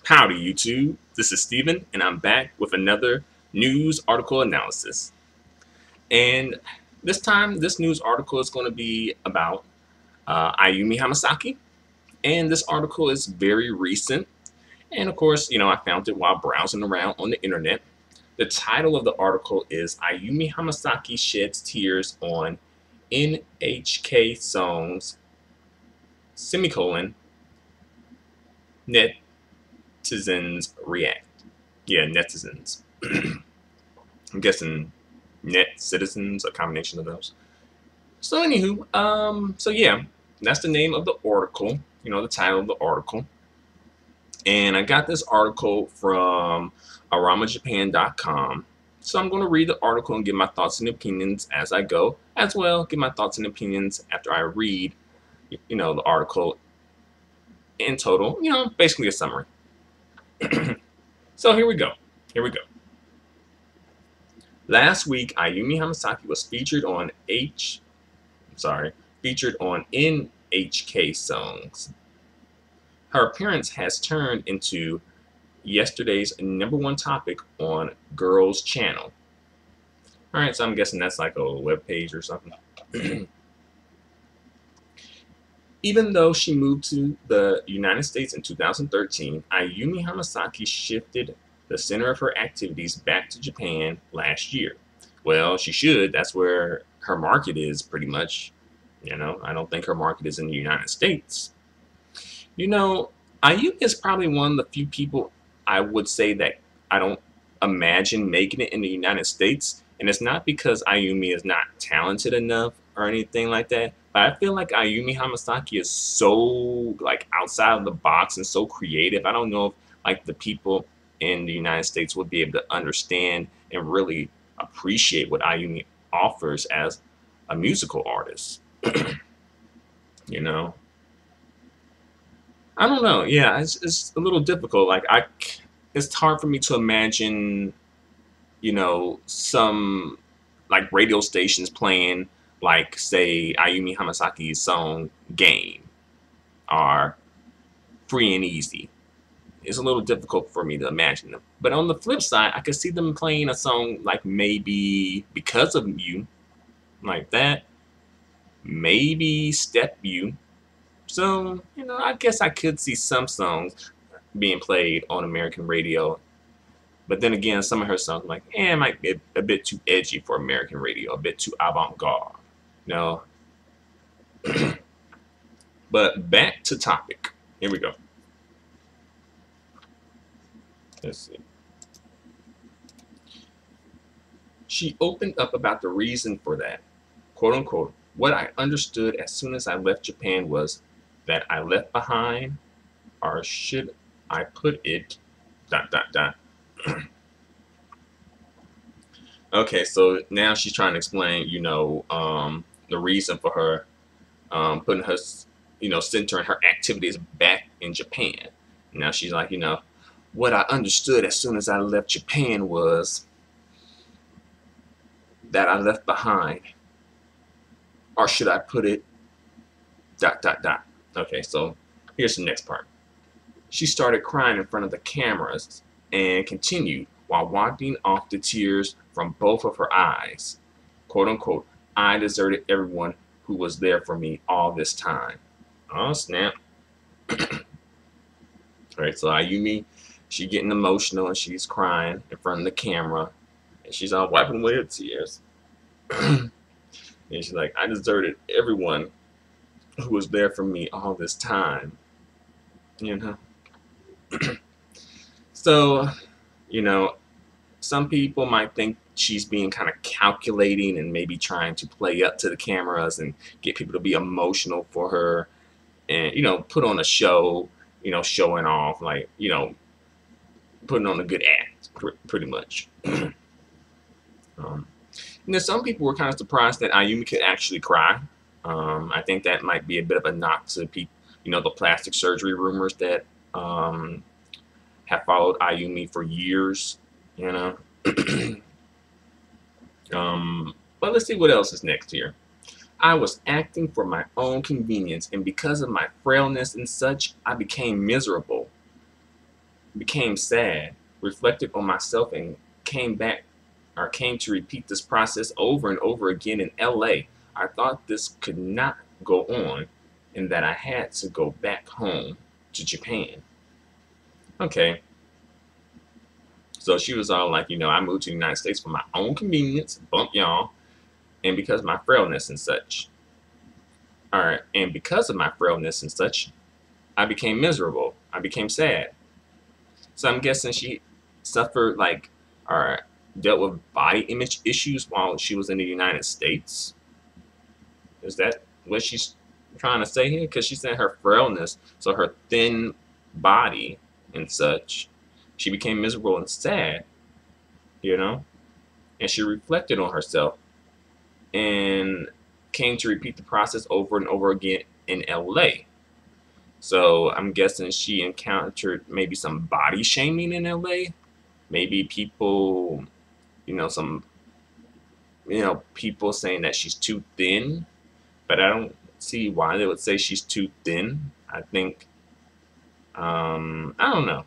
Howdy, YouTube. This is Steven, and I'm back with another news article analysis. And this time, this news article is going to be about Ayumi Hamasaki. And this article is very recent. And of course, I found it while browsing around on the internet. The title of the article is Ayumi Hamasaki Sheds Tears on NHK Songs, semicolon, Netizens React. Yeah, netizens. I'm guessing net citizens, a combination of those. So anywho, so yeah, that's the name of the article. The title of the article. And I got this article from aramajapan.com. So I'm going to read the article and give my thoughts and opinions as I go, as well give my thoughts and opinions after I read, the article in total. Basically a summary. So here we go. Here we go. Last week, Ayumi Hamasaki was featured on NHK Songs. Her appearance has turned into yesterday's #1 topic on Girls Channel. All right, so I'm guessing that's like a web page or something. Even though she moved to the United States in 2013, Ayumi Hamasaki shifted the center of her activities back to Japan last year. Well, she should. That's where her market is, pretty much. I don't think her market is in the United States. Ayumi is probably one of the few people I would say that I don't imagine making it in the United States. And it's not because Ayumi is not talented enough or anything like that. But I feel like Ayumi Hamasaki is so like outside of the box and so creative. I don't know if like the people in the United States would be able to understand and really appreciate what Ayumi offers as a musical artist. you know, I don't know. Yeah, it's a little difficult. It's hard for me to imagine, some like radio stations playing like say Ayumi Hamasaki's song "Game" or "Free and Easy." It's a little difficult for me to imagine them. But on the flip side, I could see them playing a song like maybe "Because of You," like that. Maybe "Step You." So, I guess I could see some songs being played on American radio. But then again, some of her songs, like, it might be a bit too edgy for American radio, a bit too avant-garde. You know. But back to topic. Here we go. Let's see. She opened up about the reason for that. Quote unquote, what I understood as soon as I left Japan was that I left behind, or should I put it, dot, dot, dot. Okay, so now she's trying to explain, the reason for her putting her, centering her activities back in Japan. Now she's like, what I understood as soon as I left Japan was that I left behind, or should I put it, dot, dot, dot. Okay, so here's the next part. She started crying in front of the cameras and continued while wiping off the tears from both of her eyes. Quote unquote, I deserted everyone who was there for me all this time. Oh, snap. All right, so Ayumi, she's getting emotional and she's crying in front of the camera. And she's all wiping away her tears. And she's like, I deserted everyone who was there for me all this time. So, some people might think she's being kind of calculating and maybe trying to play up to the cameras and get people to be emotional for her and, put on a show, showing off, like, putting on a good act, pretty much. And then some people were kind of surprised that Ayumi could actually cry. I think that might be a bit of a knock to people, the plastic surgery rumors that have followed Ayumi for years, But let's see what else is next here. I was acting for my own convenience, and because of my frailness and such, I became miserable. became sad, reflected on myself, and came back or came to repeat this process over and over again in LA. I thought this could not go on and that I had to go back home to Japan. Okay, so she was all like, I moved to the United States for my own convenience, bump y'all, and because of my frailness and such. All right, and because of my frailness and such, I became miserable. I became sad. So I'm guessing she suffered like or dealt with body image issues while she was in the United States. Is that what she's trying to say here? Because she said her frailness, so her thin body and such, she became miserable and sad, you know? And she reflected on herself and came to repeat the process over and over again in LA. So I'm guessing she encountered maybe some body shaming in LA. Maybe people, some, people saying that she's too thin, but I don't see why they would say she's too thin. I think, I don't know.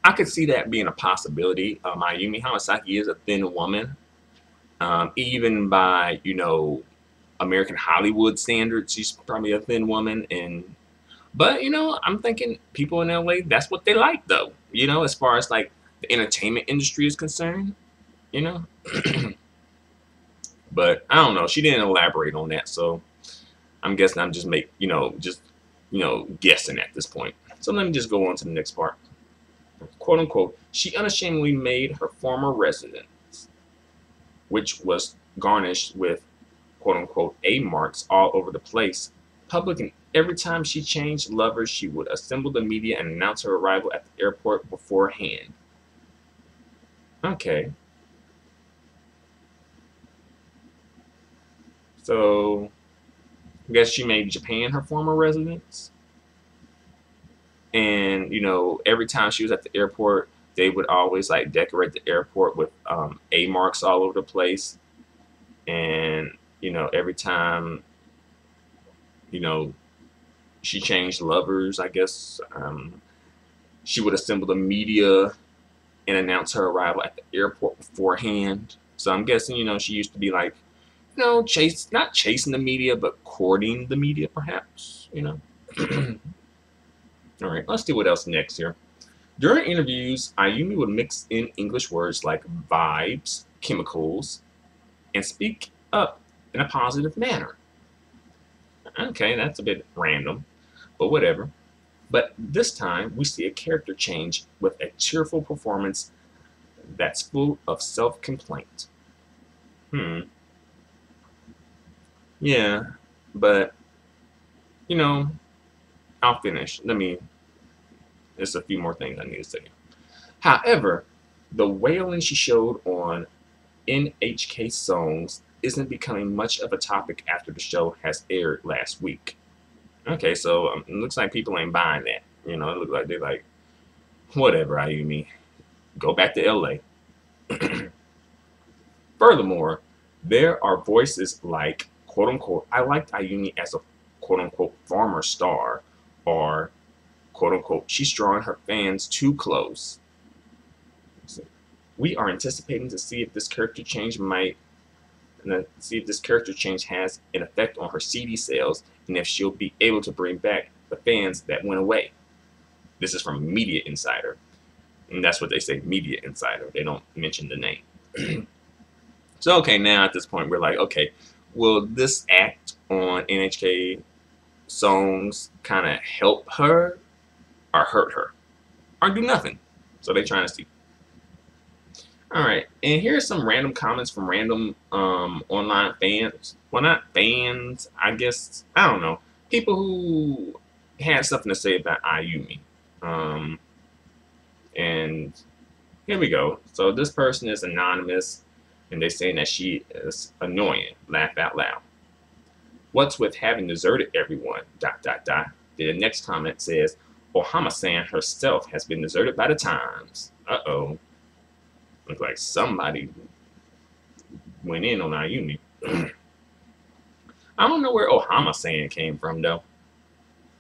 I could see that being a possibility. Ayumi Hamasaki is a thin woman, even by American Hollywood standards. She's probably a thin woman, but I'm thinking people in LA, that's what they like, though. As far as like the entertainment industry is concerned, you know. But I don't know. She didn't elaborate on that, so I'm guessing I'm just guessing at this point. So let me just go on to the next part. Quote unquote, she unashamedly made her former residence, which was garnished with quote unquote A marks all over the place, public, and every time she changed lovers, she would assemble the media and announce her arrival at the airport beforehand. Okay. So, I guess she made Japan her former residence. And, every time she was at the airport, they would always like decorate the airport with A marks all over the place. And, every time, she changed lovers, I guess, she would assemble the media and announce her arrival at the airport beforehand. So I'm guessing, she used to be like, not chasing the media, but courting the media, perhaps, All right, let's see what else next here. During interviews, Ayumi would mix in English words like vibes, chemicals, and speak up in a positive manner. Okay, that's a bit random, but whatever. But this time, we see a character change with a cheerful performance that's full of self-complaint. Yeah, but, I'll finish. There's a few more things I need to say. However, the wailing she showed on NHK songs isn't becoming much of a topic after the show has aired last week. Okay, so it looks like people ain't buying that. It looks like they're like, whatever, Ayumi, go back to LA. Furthermore, there are voices like, quote unquote, I liked Ayumi as a quote unquote former star, or quote unquote, she's drawing her fans too close. We are anticipating to see if this character change has an effect on her CD sales and if she'll be able to bring back the fans that went away. This is from Media Insider. And that's what they say, Media Insider. They don't mention the name. So, okay, now at this point, we're like, okay, will this act on NHK songs kind of help her or hurt her or do nothing? So they're trying to see. All right, and here's some random comments from random online fans. Well, not fans, I guess. I don't know. People who had something to say about Ayumi. And here we go. So this person is anonymous, and they're saying that she is annoying. Laugh out loud. What's with having deserted everyone? ... The next comment says, Ohama-san herself has been deserted by the times. Uh-oh. Looks like somebody went in on Ayumi. I don't know where Ohama-san came from, though.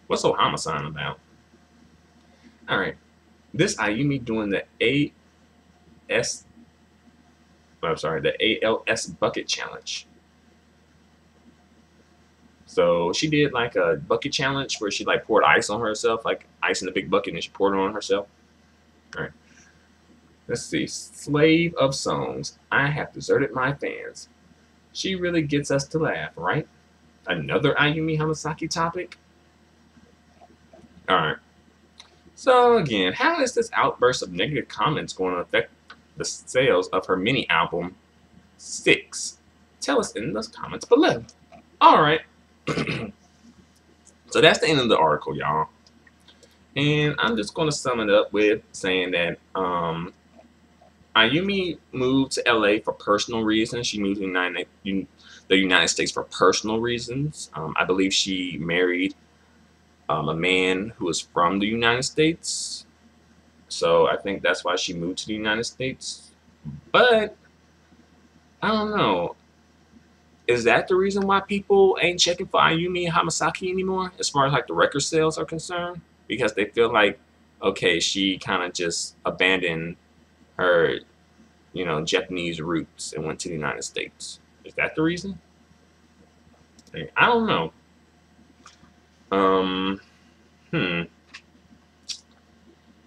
What's Ohama-san about? All right. This Ayumi doing the AS, I'm sorry, the ALS bucket challenge. So she did like a bucket challenge where she like poured ice on herself, like ice in a big bucket, and she poured it on herself. All right. Let's see. Slave of songs. I have deserted my fans. She really gets us to laugh, right? Another Ayumi Hamasaki topic. All right. So again, how is this outburst of negative comments going to affect the sales of her mini album 6? Tell us in the comments below. All right. So that's the end of the article, y'all. And I'm just going to sum it up with saying that Ayumi moved to LA for personal reasons. She moved to the United States for personal reasons. I believe she married a man who was from the United States. So I think that's why she moved to the United States. But I don't know. Is that the reason why people ain't checking for Ayumi Hamasaki anymore, as far as like the record sales are concerned? Because they feel like, okay, she kind of just abandoned her, Japanese roots and went to the United States. Is that the reason? I don't know.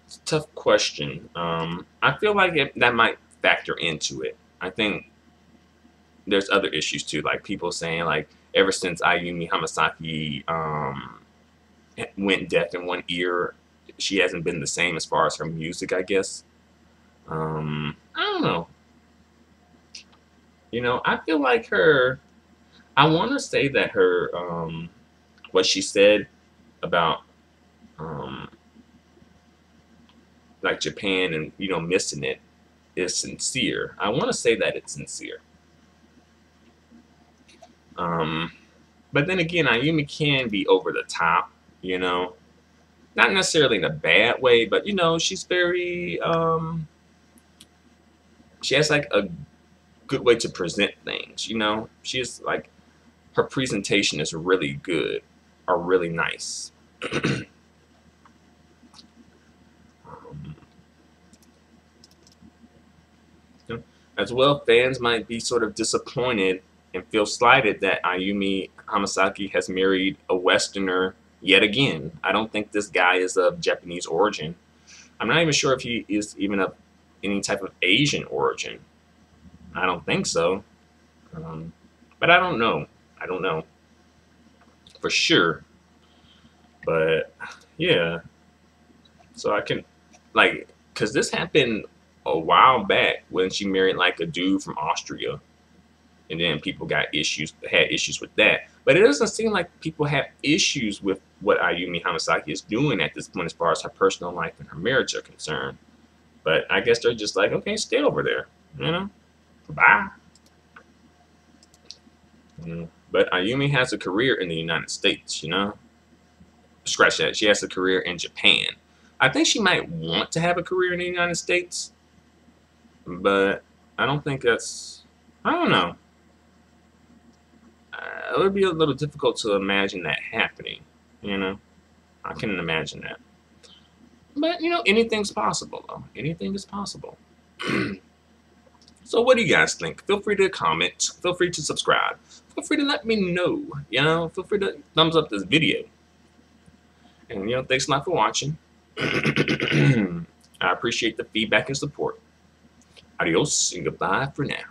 It's a tough question. I feel like that might factor into it. I think there's other issues too, like people saying like ever since Ayumi Hamasaki went deaf in one ear, she hasn't been the same as far as her music, I guess. I don't know. I feel like I want to say that her, what she said about, like Japan and, missing it is sincere. I want to say that it's sincere. But then again, Ayumi can be over the top, not necessarily in a bad way, but she's very, she has like a good way to present things, she's like, her presentation is really good or really nice. As well, fans might be sort of disappointed and feel slighted that Ayumi Hamasaki has married a Westerner yet again. I don't think this guy is of Japanese origin. I'm not even sure if he is even of any type of Asian origin. I don't think so. But I don't know. I don't know for sure. But yeah. So I can, like, because this happened a while back when she married like a dude from Austria. And then people had issues with that. But it doesn't seem like people have issues with what Ayumi Hamasaki is doing at this point as far as her personal life and her marriage are concerned. But I guess they're just like, okay, stay over there, bye. But Ayumi has a career in the United States, Scratch that. She has a career in Japan. I think she might want to have a career in the United States, but I don't think that's, I don't know. It would be a little difficult to imagine that happening, I can imagine that. But, anything's possible, though. Anything is possible. So what do you guys think? Feel free to comment. Feel free to subscribe. Feel free to let me know. Feel free to thumbs up this video. And, thanks a lot for watching. I appreciate the feedback and support. Adios and goodbye for now.